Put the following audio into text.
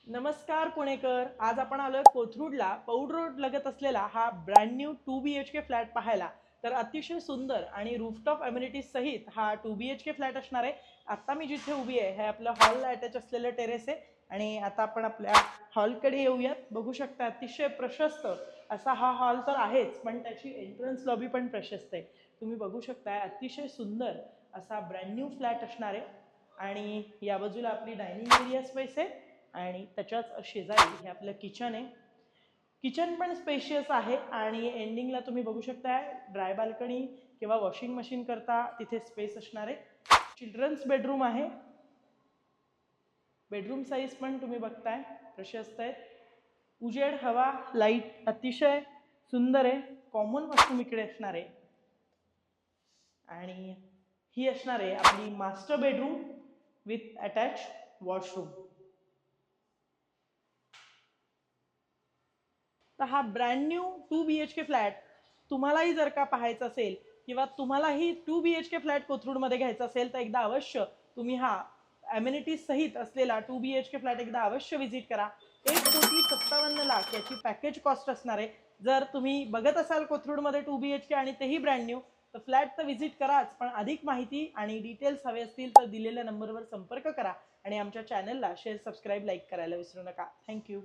नमस्कार पुणेकर. आज आपण आलोय कोथरूडला पौड रोड लगत असलेला हा ब्रँड न्यू 2 BHK फ्लॅट पाहायला. तर अतिशय सुंदर आणि रूफटॉप अम्युनिटीज सहित हा 2 BHK फ्लॅट असणार आहे. आता मी जिथे उभी आहे हे आपलं हॉलला अटॅच असलेलं टेरेस आहे. आणि आता आपण आपल्या हॉलकडे येऊयात. बघू शकता अतिशय प्रशस्त असा हा हॉल तर आहेच, पण त्याची एंट्रन्स लॉबी पण प्रशस्त आहे. तुम्ही बघू शकता अतिशय सुंदर असा ब्रँड न्यू फ्लॅट असणार आहे. आणि या बाजूला आपली डायनिंग एरिया स्पेस आहे आणि त्याच्याच शेजारी हे आपलं किचन आहे. किचन पण स्पेशियस आहे आणि एंडिंगला तुम्ही बघू शकता ड्राय बाल्कनी किंवा वॉशिंग मशीन करता तिथे स्पेस असणार आहे. चिल्ड्रन्स बेडरूम आहे. बेडरूम साईज पण तुम्ही बघताय प्रशस्त आहे. उजेड हवा लाईट अतिशय सुंदर आहे. कॉमन वॉशरूम इकडे असणार आहे. आणि ही असणार आहे आपली master bedroom with attach washroom. तर हा ब्रँड न्यू 2 BHK फ्लॅट तुम्हालाही जर का पाहायचा असेल किंवा तुम्हालाही 2 BHK फ्लॅट कोथरूडमध्ये घ्यायचा असेल तर एकदा अवश्य तुम्ही हा ॲम्युनिटीज सहित असलेला 2 BHK फ्लॅट एकदा अवश्य व्हिजिट करा. 1,57,00,000 याची पॅकेज कॉस्ट असणार आहे. जर तुम्ही बघत असाल कोथरूडमध्ये 2 BHK आणि तेही ब्रँड न्यू, तर फ्लॅट तर व्हिजिट कराच, पण अधिक माहिती आणि डिटेल्स हवे असतील तर दिलेल्या नंबरवर संपर्क करा आणि आमच्या चॅनलला शेअर सबस्क्राईब लाईक करायला विसरू नका. थँक्यू.